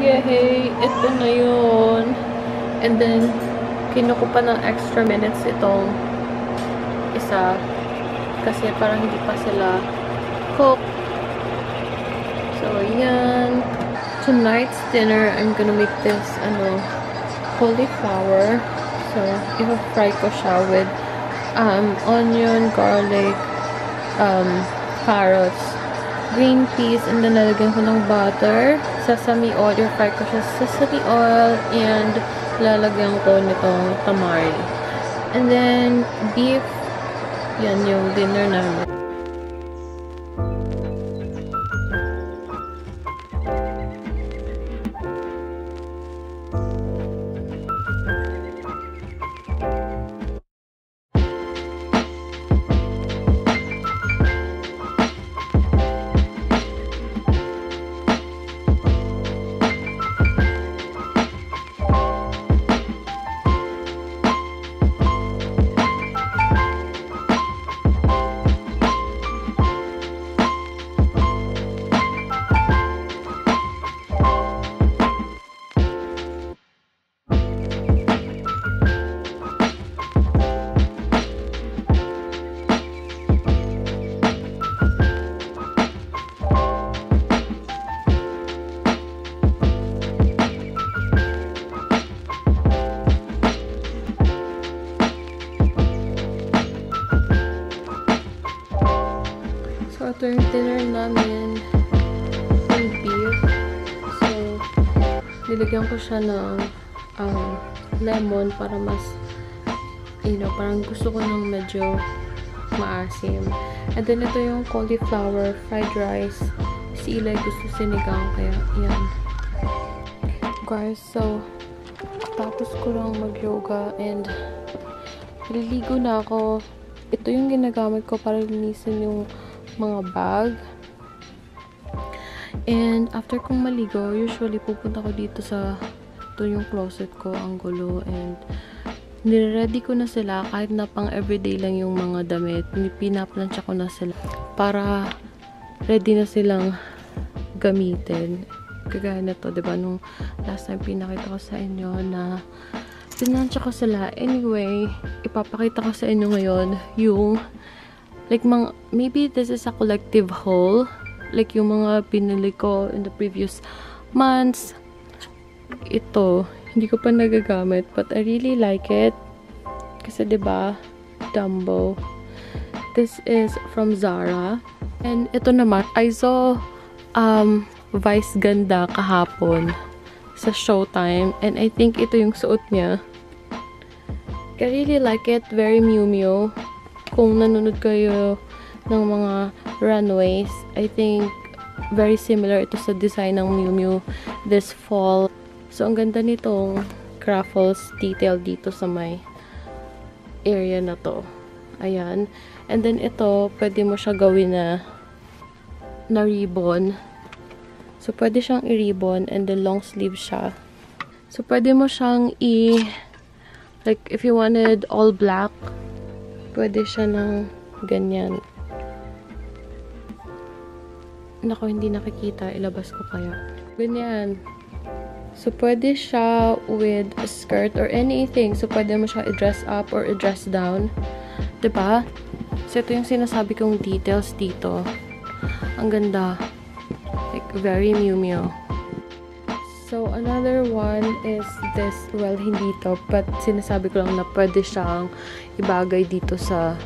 Yay! Ito na yun. And then, kinuko pa ng extra minutes itong isa. Kasi parang hindi pa sila cook. So, yan. Tonight's dinner, I'm gonna make this, cauliflower. So, i-fry ko siya with onion, garlic, carrots, green peas, and then lalagyan ko ng butter, sesame oil, i-fry ko siya sa sesame oil, and lalagyan ko nitong tamari. And then, beef, yan yung dinner namin. Ito yung dinner namin, yung beef. So, nilagyan ko siya ng lemon para mas, parang gusto ko ng medyo maasim. And then, ito yung cauliflower, fried rice. Si Eli gusto sinigang, kaya yan. Guys, so, tapos ko lang mag-yoga and naliligo na ako. Ito yung ginagamit ko para linisin yung mga bag. And after kong maligo, usually pupunta ko dito sa yung closet ko, ang gulo, and nire-ready ko na sila kahit na pang everyday lang yung mga damit. Pinaplansya ko na sila para ready na silang gamitin. Kagaya na to, diba? Nung last time pinakita ko sa inyo na pinansya ko sila. Anyway, ipapakita ko sa inyo ngayon yung like, maybe this is a collective haul. Like, yung mga pinili ko in the previous months. Ito, hindi ko pa nagagamit. But I really like it. Kasi, diba, Dumbo. This is from Zara. And ito naman, I saw Vice Ganda kahapon sa Showtime. And I think ito yung suot niya. I really like it. Very Miu Miu. Kung nanonood kayo ng mga runways, I think very similar ito sa design ng Miu Miu this fall. So, ang ganda nitong crackles detail dito sa may area na to. Ayan. And then, ito, pwede mo siya gawin na ribbon. So, pwede siyang i-ribbon and then long sleeve siya. So, pwede mo siyang like, if you wanted all black, pwede siya ng ganyan. Nako, hindi nakikita. Ilabas ko kaya. Ganyan. So, pwede siya with a skirt or anything. So, pwede mo siya i-dress up or i-dress down. Diba? So, ito yung sinasabi kong details dito. Ang ganda. Like, very Miu Miu. So, another one is this, well, hindi to, but sinasabi ko lang na pwede siyang ibagay dito sa,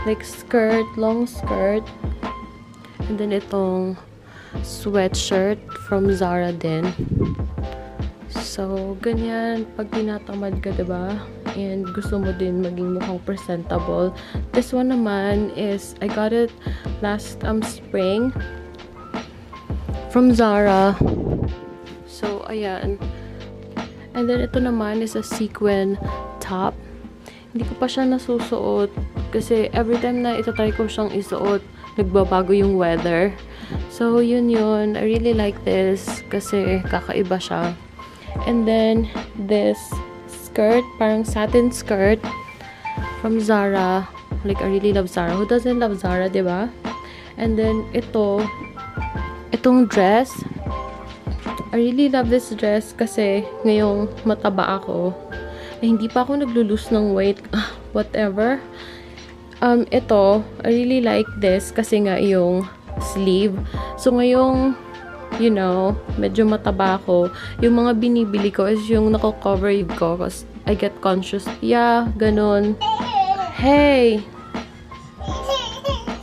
like, skirt, long skirt. And then, itong sweatshirt from Zara din. So, ganyan, pag tinatamad ka, diba? And gusto mo din maging mukhang presentable. This one naman is, I got it last spring from Zara. So, ayan. And then, ito naman is a sequin top. Hindi ko pa siya nasusuot kasi every time na itatry ko siyang isuot, nagbabago yung weather. So, yun. I really like this kasi kakaiba siya. And then, this skirt, parang satin skirt from Zara. Like, I really love Zara. Who doesn't love Zara, diba? And then, itong dress, I really love this dress kasi ngayong mataba ako. Hindi pa ako naglo-lose ng weight. Whatever. Ito, I really like this kasi nga yung sleeve. So, ngayong, you know, medyo mataba ako. Yung mga binibili ko is yung nako-cover ko kasi I get conscious. Yeah, ganun. Hey!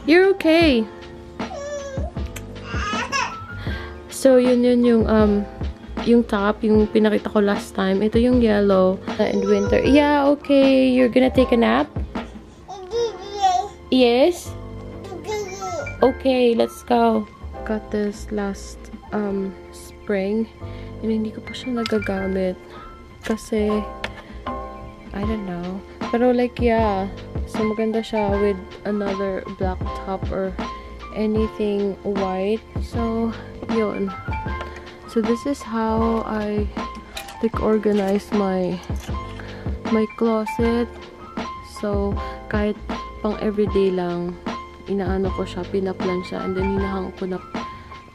You're okay. So, yun yung top, yung pinakita ko last time. Ito yung yellow and winter. Yeah, okay. You're gonna take a nap? Yes? Okay, let's go. Got this last spring and hindi ko pa siya nagagamit kasi I don't know. Pero like, yeah. So, maganda siya with another black top or anything white. So, yun. So, this is how I like organize my closet. So, kahit pang everyday lang, inaano ko siya, pinaplan siya, and then hinahang ko na.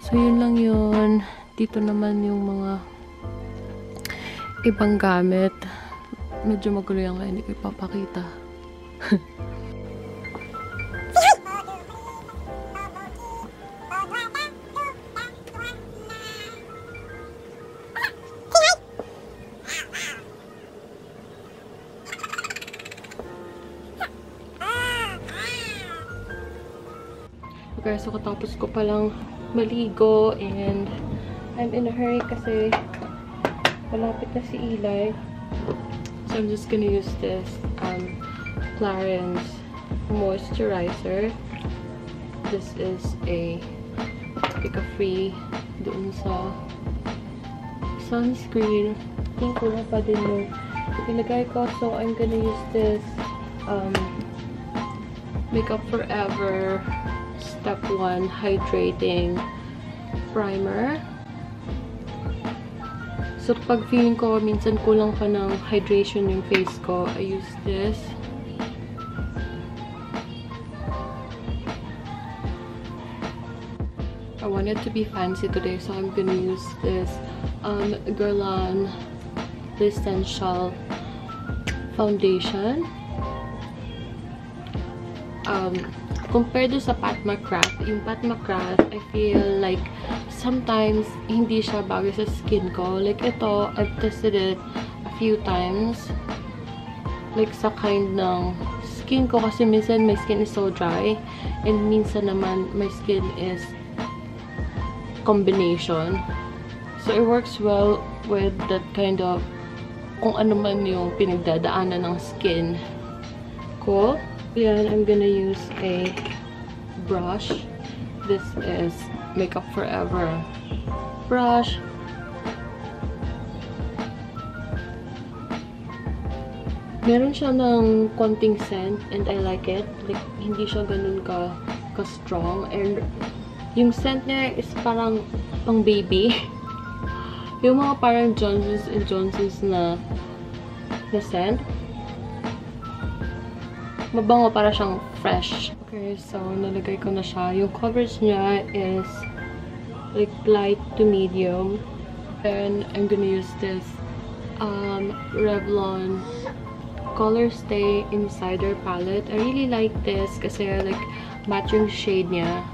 So, yun lang yun. Dito naman yung mga ibang gamit. Medyo magulo yan kaya hindi ko ipapakita. Okay, so katapos ko palang maligo and I'm in a hurry kasi malapit na si Eli. So I'm just gonna use this Clarins moisturizer. This is a free doon sa sunscreen. I think wala pa din yung ilagay ko. So I'm gonna use this Makeup Forever Step 1 Hydrating Primer. So, pag feeling ko, minsan kulang pa ng hydration yung face ko, I use this. I wanted to be fancy today, so I'm gonna use this Guerlain Essential Foundation. Compared to sa Pat McGrath, yung Pat McGrath, I feel like sometimes hindi siya bagay sa skin ko. Like ito, I've tested it a few times. Like sa kind ng skin ko kasi minsan my skin is so dry and minsan naman my skin is combination. So it works well with that kind of kung ano man yung pinagdadaanan ng skin ko. Yan, I'm gonna use a brush. This is Makeup Forever brush. Meron siya ng konting scent and I like it. Like, hindi siya ganun ka-strong. And yung scent niya is parang pang baby. Yung mga parang Johnson's & Johnson's na scent. Mabango, para siyang fresh. Okay, so nalagay ko na siya. Yung coverage niya is like light to medium. Then I'm gonna use this Revlon Color Stay Insider palette. I really like this kasi like match yung shade niya.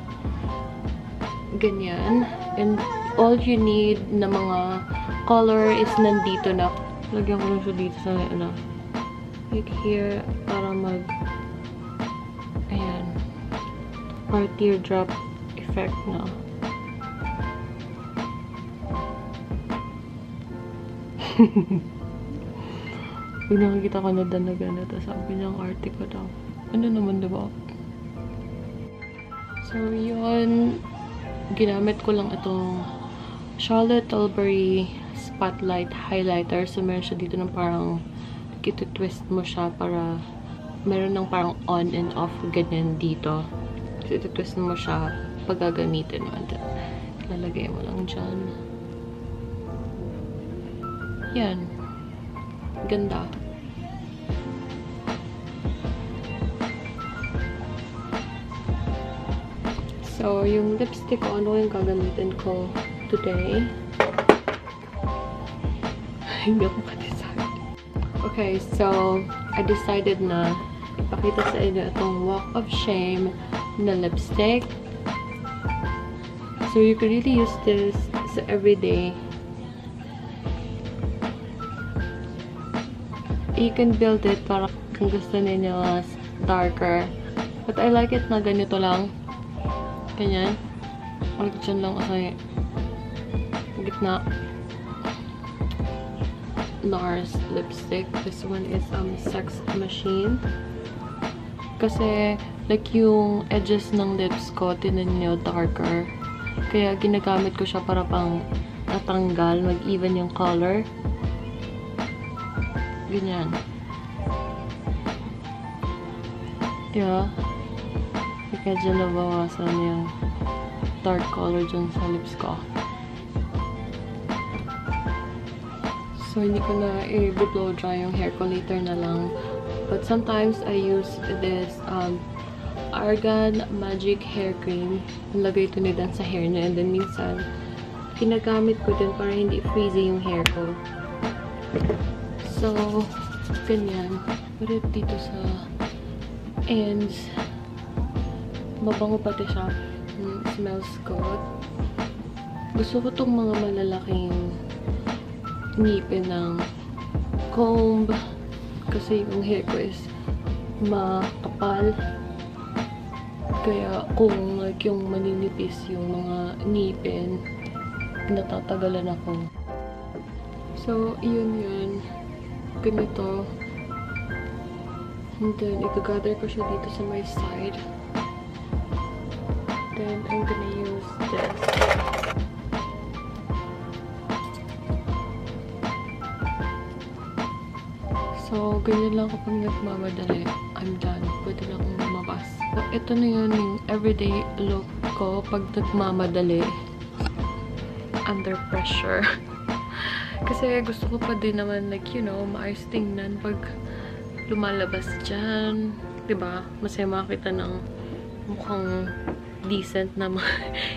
Ganyan. And all you need na mga color is nandito na. Lagyan ko lang siya dito sa ano. Like here, para ayan, or teardrop effect na. Pag nakikita ko na danagan na, tapos sabi niya ang arte ko daw. Ano naman, diba? So, yun. Ginamit ko lang itong Charlotte Tilbury Spotlight Highlighter. So, meron siya dito ng parang ito-twist mo siya para meron ng parang on and off ganyan dito. So, ito-twist mo siya pag gagamitin mo. Lalagay mo lang dyan. Yan. Ganda. So, yung lipstick ko, ano yung gagamitin ko today? Hindi ako ka-decide. Okay, so, I decided na pakita sa inyo itong Walk of Shame na lipstick. So, you can really use this sa everyday. You can build it para kung gusto ninyo mas darker. But I like it na ganito lang. Ganyan. Ulit dyan lang kasi gitna. NARS lipstick. This one is Sex Machine. Kasi like yung edges ng lips ko, tinan nyo, darker. Kaya ginagamit ko siya para pang natanggal, mag-even yung color. Ganyan. Yeah. Kaya dyan nabawasan yung dark color dyan sa lips ko. So, hindi ko na i-blow dry yung hair ko. Later na lang. But sometimes, I use this Argan Magic Hair Cream. Nalagay ito ni Dan sa hair niya. And then, minsan, ginagamit ko din para hindi frizzy yung hair ko. So, ganyan. Pwede dito sa ends. Mabango pati siya. Smells good. Gusto ko itong mga malalaking ngipin ng comb kasi yung hair ko is makapal, kaya kung like yung maninipis yung mga ngipin, natatagalan ako. So yun ganito, and then i-gather ko siya dito sa my side, then I'm gonna use this. So, ganyan lang kapag nagmamadali. I'm done. Pwede na akong lumabas. So, ito na yun yung everyday look ko pag nagmamadali. Under pressure. Kasi gusto ko pa din naman, like, you know, maayos tingnan pag lumalabas dyan. Diba? Masaya makakita ng mukhang decent naman.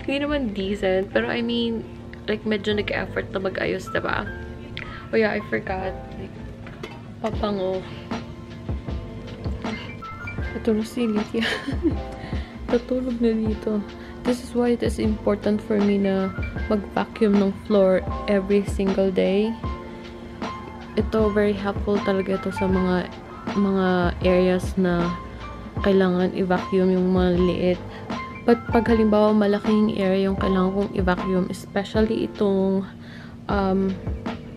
Hindi naman decent, pero I mean, like, medyo nag-effort na mag-ayos, diba? Oh yeah, I forgot. Like, papango. Ito na si Lydia. Natulog na dito. This is why it is important for me na mag-vacuum ng floor every single day. Ito, very helpful talaga ito sa mga areas na kailangan i-vacuum yung mga liit. But pag halimbawa malaking area yung kailangan kong i-vacuum, especially itong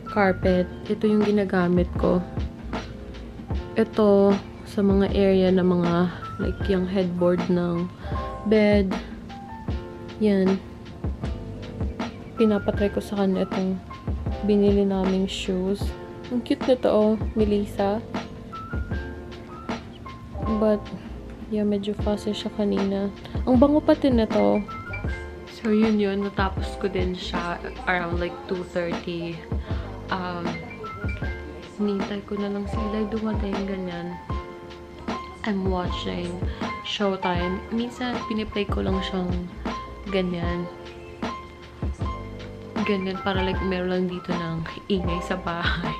carpet, ito yung ginagamit ko. Ito sa mga area na mga like yung headboard ng bed. Yan. Pinapatry ko sa kanya itong binili naming shoes. Ang cute na to, oh, Melissa. But, yeah, medyo fuzzy siya kanina. Ang bango pati na to. So, yun. Natapos ko din siya around like 2:30. Hinihintay ko na lang sila dumating, ganyan. I'm watching Showtime. Minsan, piniplay ko lang siyang ganyan. Ganyan, para like meron lang dito ng ingay sa bahay.